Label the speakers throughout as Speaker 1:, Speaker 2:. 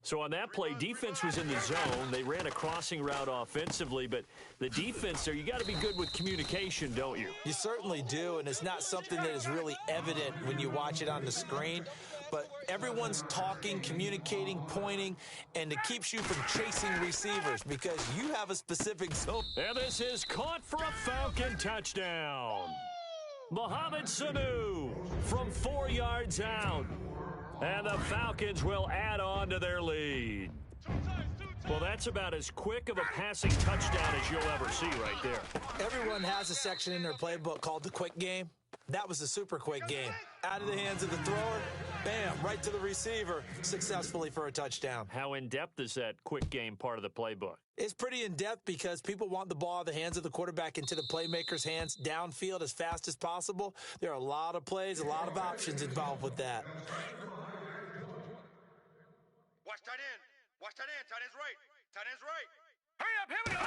Speaker 1: So on that play, defense was in the zone. They ran a crossing route offensively, but the defense there, you got to be good with communication, don't you?
Speaker 2: You certainly do, and it's not something that is really evident when you watch it on the screen. But everyone's talking, communicating, pointing, and it keeps you from chasing receivers because you have a specific zone.
Speaker 1: And this is caught for a Falcon touchdown. Mohamed Sanu from 4 yards out. And the Falcons will add on to their lead. Well, that's about as quick of a passing touchdown as you'll ever see right there.
Speaker 2: Everyone has a section in their playbook called the quick game. That was a super quick game. Out of the hands of the thrower, bam, right to the receiver, successfully for a touchdown.
Speaker 1: How in-depth is that quick game part of the playbook?
Speaker 2: It's pretty in-depth because people want the ball out of the hands of the quarterback into the playmaker's hands downfield as fast as possible. There are a lot of plays, a lot of options involved with that.
Speaker 3: Watch tight end. Watch tight end. Tight end's right. Tight end's right. Hurry up. Here we go.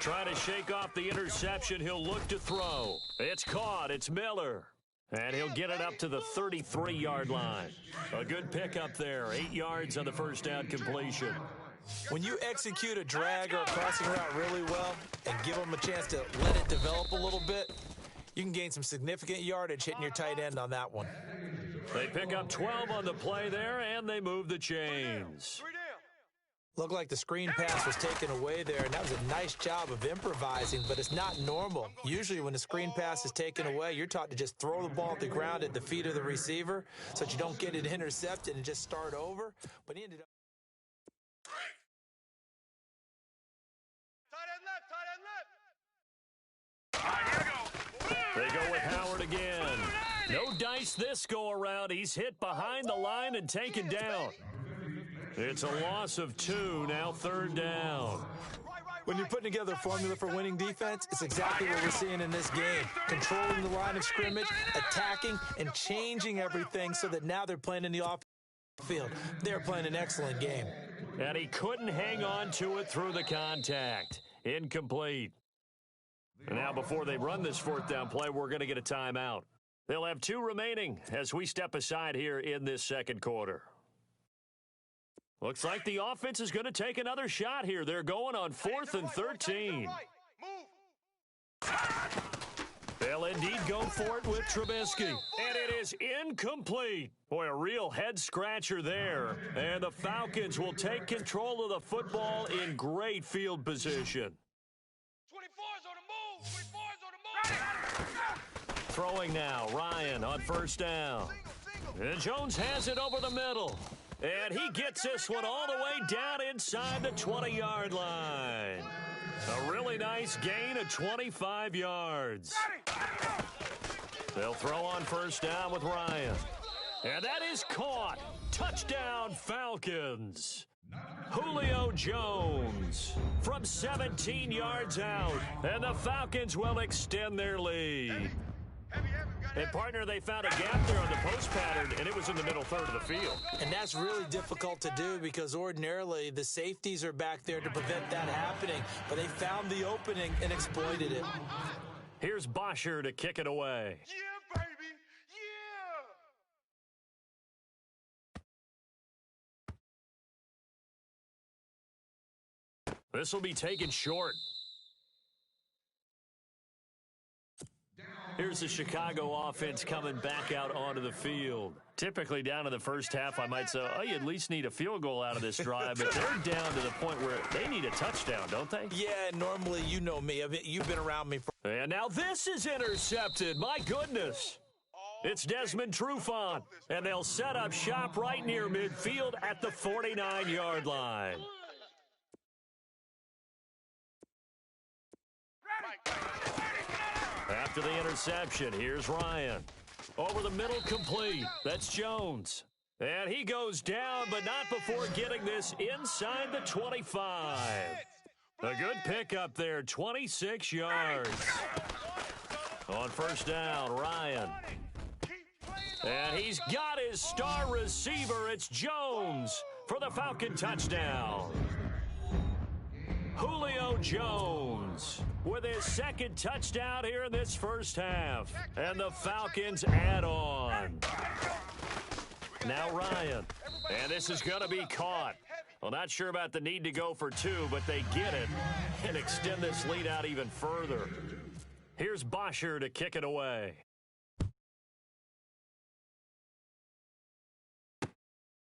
Speaker 1: Trying to shake off the interception. He'll look to throw. It's caught. It's Miller. And he'll get it up to the 33-yard line. A good pickup there. 8 yards on the first down completion.
Speaker 2: When you execute a drag or a crossing route really well and give them a chance to let it develop a little bit, you can gain some significant yardage hitting your tight end on that one.
Speaker 1: They pick up 12 on the play there, and they move the chains.
Speaker 2: Looked like the screen pass was taken away there, and that was a nice job of improvising, but it's not normal. Usually when the screen pass is taken away, you're taught to just throw the ball at the ground at the feet of the receiver so that you don't get it intercepted and just start over. But he ended up...
Speaker 1: They go with Howard again. No dice this go around. He's hit behind the line and taken down. It's a loss of 2, now third down.
Speaker 2: When you're putting together a formula for winning defense, it's exactly what we're seeing in this game. Controlling the line of scrimmage, attacking, and changing everything so that now they're playing in the offensive field. They're playing an excellent game.
Speaker 1: And he couldn't hang on to it through the contact. Incomplete. And now before they run this fourth down play, we're going to get a timeout. They'll have 2 remaining as we step aside here in this second quarter. Looks like the offense is going to take another shot here. They're going on 4th and 13. They'll indeed go for it with Trubisky. And it is incomplete. Boy, a real head-scratcher there. And the Falcons will take control of the football in great field position.
Speaker 3: 24's on the move. 24's on the move.
Speaker 1: Throwing now, Ryan on first down. And Jones has it over the middle. And he gets this one all the way down inside the 20-yard line. A really nice gain of 25 yards. They'll throw on first down with Ryan. And that is caught. Touchdown, Falcons. Julio Jones from 17 yards out. And the Falcons will extend their lead. And, partner, they found a gap there on the post pattern, and it was in the middle third of the field.
Speaker 2: And that's really difficult to do because ordinarily the safeties are back there to prevent that happening. But they found the opening and exploited it.
Speaker 1: Here's Bosher to kick it away.
Speaker 3: Yeah, baby. Yeah.
Speaker 1: This will be taken short. Here's the Chicago offense coming back out onto the field. Typically down in the first half, I might say, oh, you at least need a field goal out of this drive. But they're down to the point where they need a touchdown, don't they?
Speaker 2: Yeah, normally you know me. You've been around me.
Speaker 1: And now this is intercepted. My goodness. It's Desmond Trufant. And they'll set up shop right near midfield at the 49-yard line. After the interception, here's Ryan. Over the middle, complete. That's Jones. And he goes down, but not before getting this inside the 25. A good pickup there, 26 yards. On first down, Ryan. And he's got his star receiver. It's Jones for the Falcon touchdown. Julio Jones with his second touchdown here in this first half. And the Falcons add on. Now Ryan. And this is going to be caught. Well, not sure about the need to go for two, but they get it and extend this lead out even further. Here's Bosher to kick it away.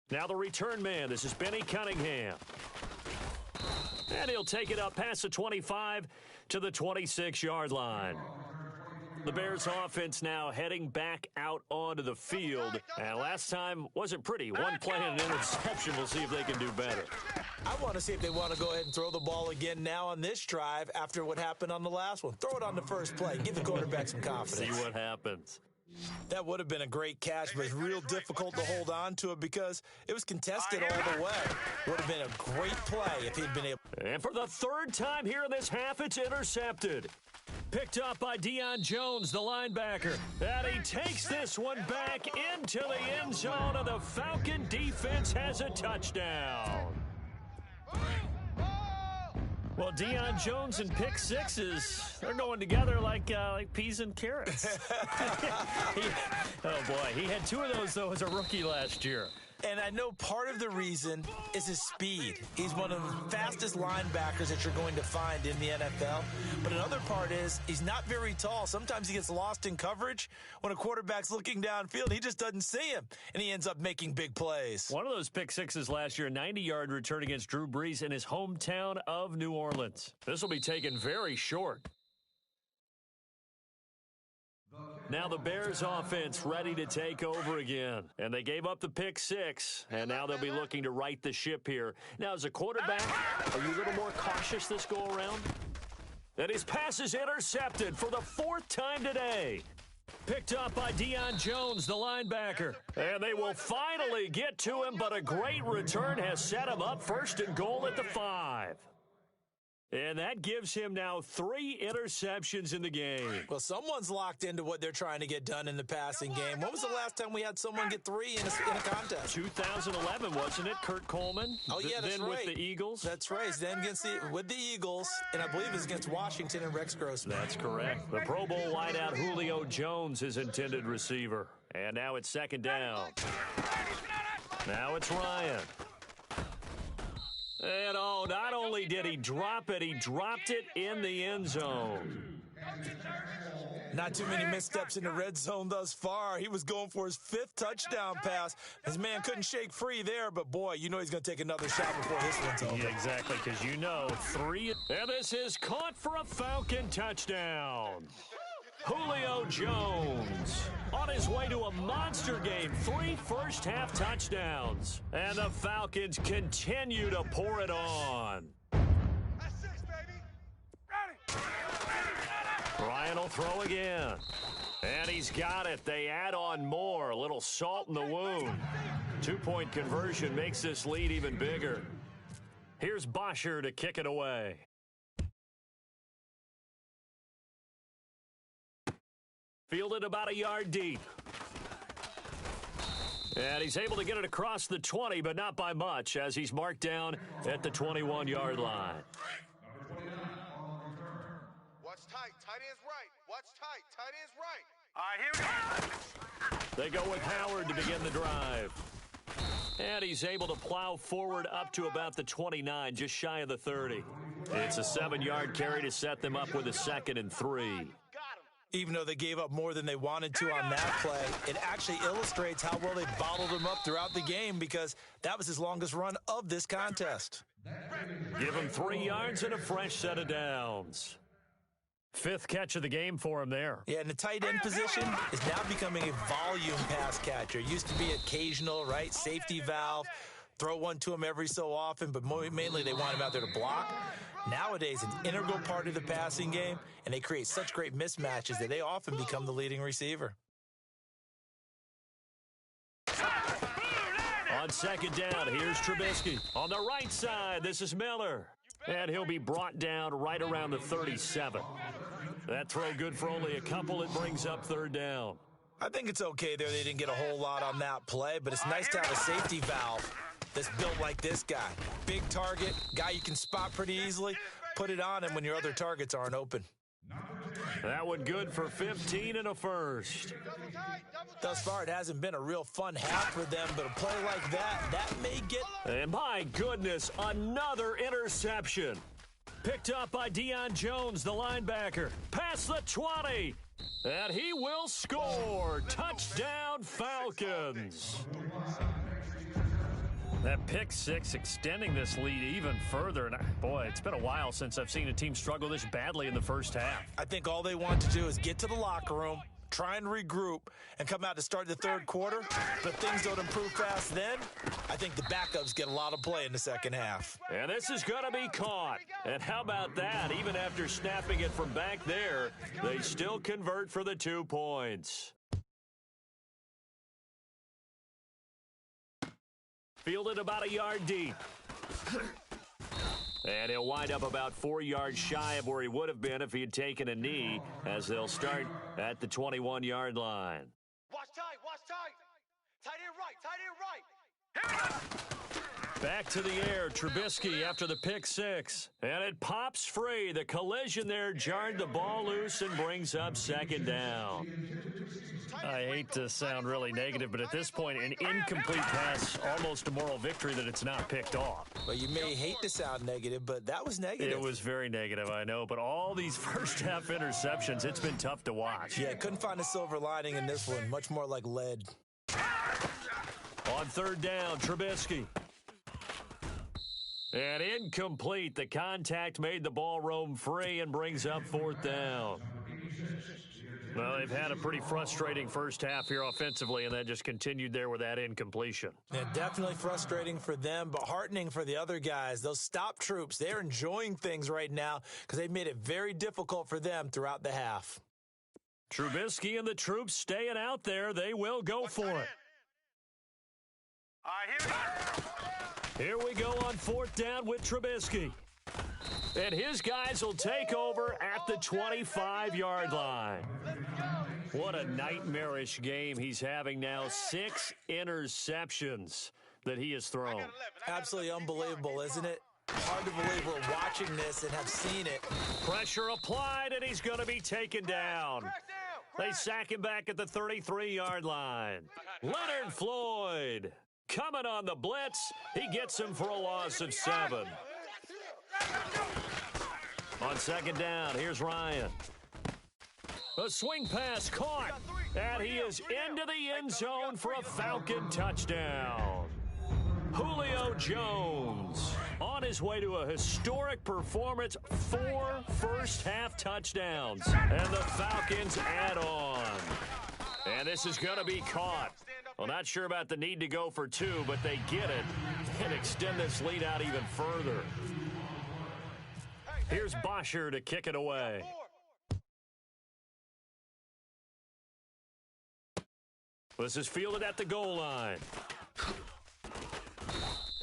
Speaker 1: Now the return man. This is Benny Cunningham. And he'll take it up past the 25 to the 26-yard line. The Bears offense now heading back out onto the field. And last time wasn't pretty. One play and an interception. We'll see if they can do better.
Speaker 2: I want to see if they want to go ahead and throw the ball again now on this drive after what happened on the last one. Throw it on the first play. Give the quarterback some confidence.
Speaker 1: See what happens.
Speaker 2: That would have been a great catch, but it's real difficult to hold on to it because it was contested all the way. Would have been a great play if he'd been able.
Speaker 1: And for the third time here in this half, it's intercepted. Picked up by Deion Jones, the linebacker. And he takes this one back into the end zone, and the Falcon defense has a touchdown. Well, Deion Jones and pick sixes, they're going together like peas and carrots. Oh, boy. He had two of those, though, as a rookie last year.
Speaker 2: And I know part of the reason is his speed. He's one of the fastest linebackers that you're going to find in the NFL. But another part is he's not very tall. Sometimes he gets lost in coverage. When a quarterback's looking downfield, he just doesn't see him, and he ends up making big plays.
Speaker 1: One of those pick sixes last year, a 90-yard return against Drew Brees in his hometown of New Orleans. This will be taken very short. Now the Bears offense ready to take over again. And they gave up the pick six, and now they'll be looking to right the ship here. Now, as a quarterback, are you a little more cautious this go-around? And his pass is intercepted for the fourth time today. Picked up by Deion Jones, the linebacker. And they will finally get to him, but a great return has set him up first and goal at the 5. And that gives him now 3 interceptions in the game.
Speaker 2: Well, someone's locked into what they're trying to get done in the passing game. When was the last time we had someone get 3 in a contest?
Speaker 1: 2011, wasn't it? Kurt Coleman?
Speaker 2: Oh, yeah, that's
Speaker 1: then
Speaker 2: right.
Speaker 1: With the Eagles?
Speaker 2: That's right. Then with the Eagles, and I believe it's against Washington and Rex Grossman.
Speaker 1: That's correct. The Pro Bowl wideout Julio Jones, his intended receiver. And now it's second down. Now it's Ryan. And, not only did he drop it, he dropped it in the end zone.
Speaker 2: Not too many missteps in the red zone thus far. He was going for his 5th touchdown pass. His man couldn't shake free there, but, boy, you know he's going to take another shot before this one's over.
Speaker 1: Yeah, exactly, because 3. And this is caught for a Falcon touchdown. Julio Jones on his way to a monster game. 3 first-half touchdowns. And the Falcons continue to pour it on.
Speaker 3: That's 6, baby. Ready.
Speaker 1: Ryan will throw again. And he's got it. They add on more. A little salt in the wound. 2-point conversion makes this lead even bigger. Here's Bosher to kick it away. Fielded about a yard deep. And he's able to get it across the 20, but not by much, as he's marked down at the 21-yard line.
Speaker 3: Watch tight. Tight end's right. Watch tight. Tight end's right.
Speaker 4: All right, here we go.
Speaker 1: They go with Howard to begin the drive. And he's able to plow forward up to about the 29, just shy of the 30. It's a 7-yard carry to set them up with a 2nd and 3.
Speaker 2: Even though they gave up more than they wanted to on that play, it actually illustrates how well they bottled him up throughout the game because that was his longest run of this contest.
Speaker 1: Give him 3 yards and a fresh set of downs. 5th catch of the game for him there.
Speaker 2: Yeah, and the tight end position is now becoming a volume pass catcher. It used to be occasional, right? Safety valve, throw one to him every so often, but mainly they want him out there to block. Nowadays, an integral part of the passing game, and they create such great mismatches that they often become the leading receiver.
Speaker 1: On second down, here's Trubisky. On the right side, this is Miller. And he'll be brought down right around the 37. That throw good for only a couple. It brings up 3rd down.
Speaker 2: I think it's okay there. They didn't get a whole lot on that play, but it's nice to have a safety valve that's built like this guy. Big target, guy you can spot pretty easily. Put it on him when your other targets aren't open.
Speaker 1: That one good for 15 and a first.
Speaker 2: Thus far, it hasn't been a real fun half for them, but a play like that may get...
Speaker 1: And my goodness, another interception. Picked up by Deion Jones, the linebacker. Past the 20. And he will score. Touchdown, Falcons. That pick six extending this lead even further. And boy, it's been a while since I've seen a team struggle this badly in the first half.
Speaker 2: I think all they want to do is get to the locker room, try and regroup, and come out to start the third quarter. But if things don't improve fast then, I think the backups get a lot of play in the second half.
Speaker 1: And this is going to be caught. And how about that? Even after snapping it from back there, they still convert for the 2 points. Fielded about a yard deep. And he'll wind up about 4 yards shy of where he would have been if he had taken a knee, as they'll start at the 21-yard line.
Speaker 3: Watch tight, watch tight. Tight end right, tight end right.
Speaker 1: Back to the air, Trubisky after the pick six. And it pops free. The collision there jarred the ball loose and brings up second down. I hate to sound really negative, but at this point, an incomplete pass, almost a moral victory that it's not picked off.
Speaker 2: Well, you may hate to sound negative, but that was negative.
Speaker 1: It was very negative, I know, but all these first-half interceptions, it's been tough to watch.
Speaker 2: Yeah, couldn't find a silver lining in this one, much more like lead.
Speaker 1: On third down, Trubisky. And incomplete. The contact made the ball roam free and brings up fourth down. Well, they've had a pretty frustrating first half here offensively, and that just continued there with that incompletion.
Speaker 2: Yeah, definitely frustrating for them, but heartening for the other guys. Those stop troops, they're enjoying things right now because they've made it very difficult for them throughout the half.
Speaker 1: Trubisky and the troops staying out there. They will go for it.
Speaker 4: All right, here we go.
Speaker 1: Here we go on fourth down with Trubisky. And his guys will take over at the 25-yard line. What a nightmarish game he's having now. 6 interceptions that he has thrown.
Speaker 2: Absolutely unbelievable, isn't it? Hard to believe we're watching this and have seen it.
Speaker 1: Pressure applied, and he's going to be taken down. They sack him back at the 33-yard line. Leonard Floyd coming on the blitz. He gets him for a loss of 7. On second down, here's Ryan. A swing pass caught, and he is into the end zone for a Falcon touchdown. Julio Jones on his way to a historic performance, 4 first-half touchdowns, and the Falcons add on. And this is going to be caught. Well, not sure about the need to go for 2, but they get it and extend this lead out even further. Here's Bosher to kick it away. This is fielded at the goal line.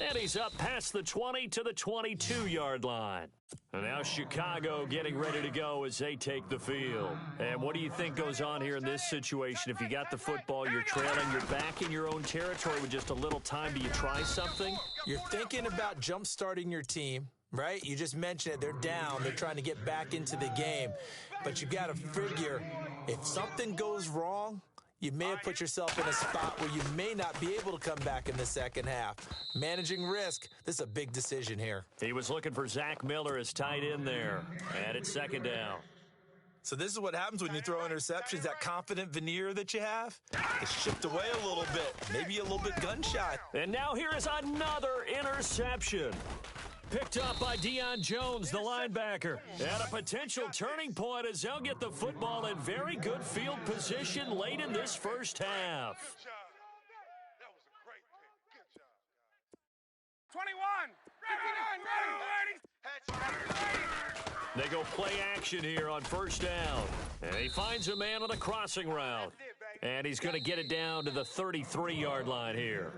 Speaker 1: And he's up past the 20 to the 22-yard line. And now Chicago getting ready to go as they take the field. And what do you think goes on here in this situation? If you got the football, you're trailing, you're back in your own territory with just a little time. Do you try something?
Speaker 2: You're thinking about jump-starting your team, right? You just mentioned it. They're down. They're trying to get back into the game. But you got to figure, if something goes wrong, you may have put yourself in a spot where you may not be able to come back in the second half. Managing risk, this is a big decision here.
Speaker 1: He was looking for Zach Miller as tight end there. And it's second down.
Speaker 2: So this is what happens when you throw interceptions, that confident veneer that you have. It's chipped away a little bit, maybe a little bit gun-shy.
Speaker 1: And now here is another interception. Picked up by Deion Jones, the linebacker. And a potential turning point as they'll get the football in very good field position late in this first half.
Speaker 3: Good job. That was a great pick. Good job,
Speaker 4: 21, 59, ready.
Speaker 1: They go play action here on first down. And he finds a man on a crossing route. And he's going to get it down to the 33-yard line here.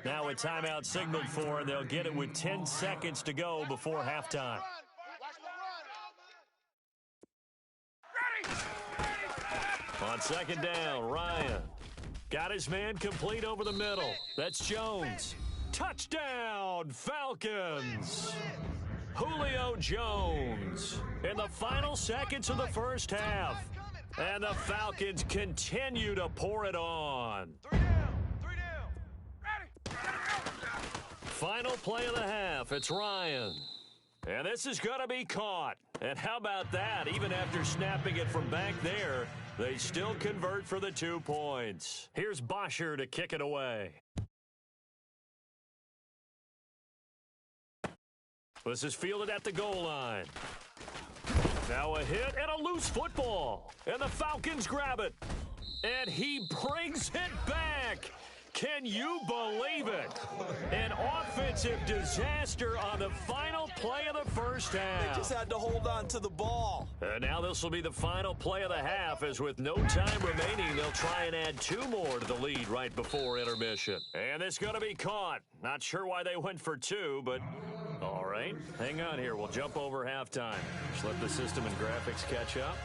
Speaker 1: Now a timeout signaled for, and they'll get it with 10 seconds to go before halftime. On second down, Ryan got his man complete over the middle. That's Jones. Touchdown, Falcons! Julio Jones in the final seconds of the first half. And the Falcons continue to pour it on.
Speaker 3: 3 down. 3 down. Ready.
Speaker 1: Final play of the half. It's Ryan. And this is going to be caught. And how about that? Even after snapping it from back there, they still convert for the 2 points. Here's Bosher to kick it away. This is fielded at the goal line. Now a hit and a loose football. And the Falcons grab it. And he brings it back. Can you believe it? An offensive disaster on the final play of the first half.
Speaker 2: They just had to hold on to the ball.
Speaker 1: And now this will be the final play of the half, as with no time remaining, they'll try and add 2 more to the lead right before intermission. And it's going to be caught. Not sure why they went for 2, but all right. Hang on here. We'll jump over halftime. Just let the system and graphics catch up.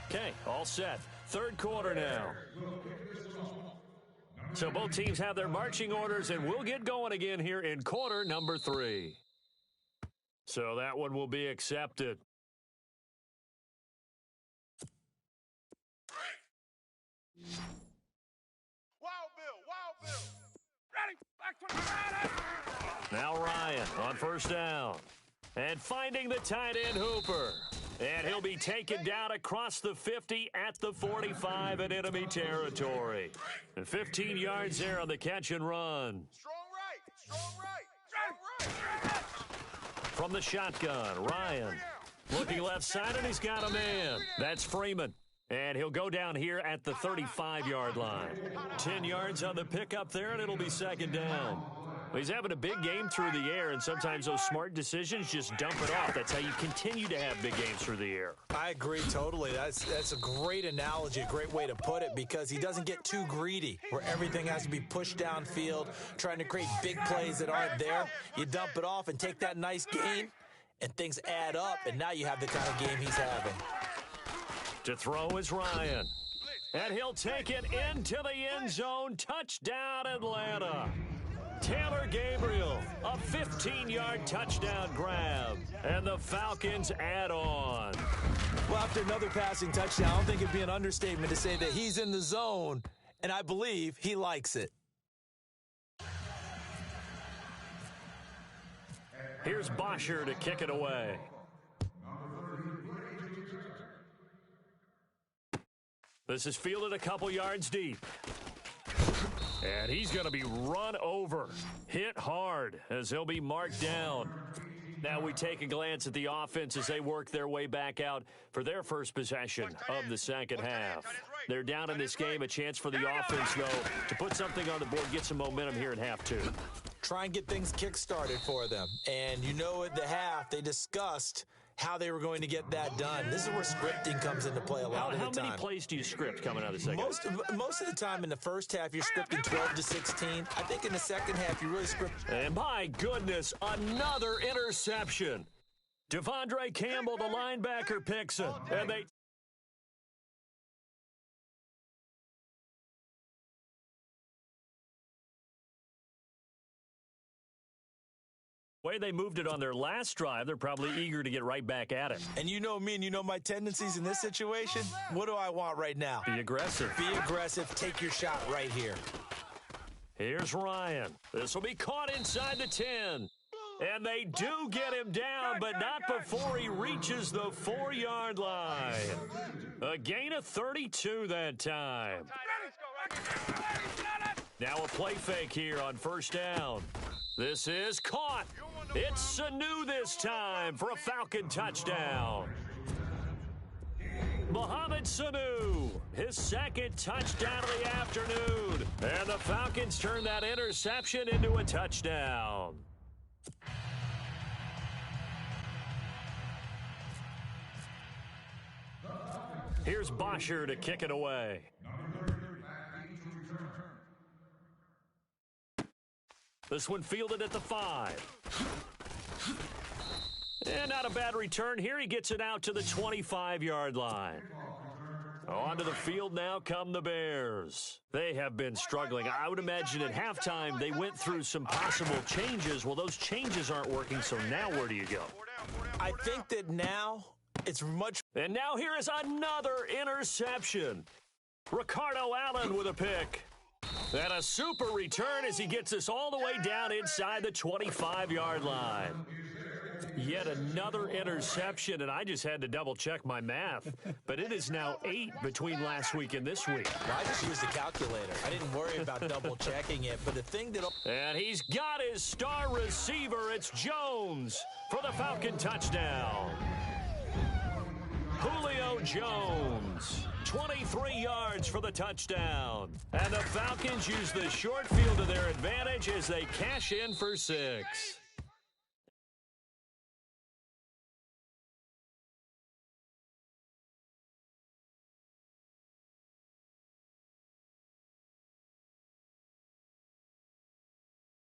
Speaker 1: Okay, all set. Third quarter now. So both teams have their marching orders, and we'll get going again here in quarter number 3. So that one will be accepted.
Speaker 3: Wild Bill. Ready. Back to the
Speaker 1: Now Ryan on first down. And finding the tight end Hooper. And he'll be taken down across the 50 at the 45 in enemy territory. And 15 yards there on the catch and run.
Speaker 3: Strong right.
Speaker 1: From the shotgun, Ryan looking left side, and he's got a man. That's Freeman. And he'll go down here at the 35-yard line. 10 yards on the pickup there, and it'll be second down. He's having a big game through the air, and sometimes those smart decisions just dump it off. That's how you continue to have big games through the air.
Speaker 2: I agree totally. That's a great analogy, a great way to put it, because he doesn't get too greedy where everything has to be pushed downfield, trying to create big plays that aren't there. You dump it off and take that nice gain, and things add up, and now you have the kind of game he's having.
Speaker 1: To throw is Ryan. And he'll take it into the end zone. Touchdown, Atlanta. Taylor Gabriel, a 15-yard touchdown grab. And the Falcons add on.
Speaker 2: Well, after another passing touchdown, I don't think it'd be an understatement to say that he's in the zone, and I believe he likes it.
Speaker 1: Here's Bosher to kick it away. This is fielded a couple yards deep. And he's going to be run over, hit hard, as he'll be marked down. Now we take a glance at the offense as they work their way back out for their first possession of the second half. They're down in this game, a chance for the offense, though, to put something on the board, get some momentum here in half 2.
Speaker 2: Try and get things kick-started for them. And you know at the half, they discussed how they were going to get that done. This is where scripting comes into play a lot of the time.
Speaker 1: How many plays do you script coming out of the second?
Speaker 2: Most of the time in the first half, you're scripting 12 to 16. I think in the second half, you really script.
Speaker 1: And my goodness, another interception. Devondre Campbell, the linebacker, picks it. And they... way they moved it on their last drive, they're probably eager to get right back at it.
Speaker 2: And you know me, and you know my tendencies in this situation. What do I want right now?
Speaker 1: Be aggressive.
Speaker 2: Be aggressive. Take your shot right here.
Speaker 1: Here's Ryan. This will be caught inside the 10. And they do get him down, but not before he reaches the 4-yard line. A gain of 32 that time. Now a play fake here on first down. This is caught. It's Sanu this time for a Falcon touchdown. Mohamed Sanu, his second touchdown of the afternoon. And the Falcons turn that interception into a touchdown. Here's Bosher to kick it away. This one fielded at the 5. And not a bad return here. He gets it out to the 25-yard line. Onto the field now come the Bears. They have been struggling. I would imagine at halftime they went through some possible changes. Well, those changes aren't working, so now where do you go?
Speaker 2: I think that now it's much.
Speaker 1: And now here is another interception. Ricardo Allen with a pick. And a super return as he gets us all the way down inside the 25-yard line. Yet another interception, and I just had to double-check my math. But it is now 8 between last week and this week.
Speaker 2: Well, I just used the calculator. I didn't worry about double-checking it. But the thing that...
Speaker 1: And he's got his star receiver. It's Jones for the Falcon touchdown. Julio Jones, 23 yards for the touchdown. And the Falcons use the short field to their advantage as they cash in for 6.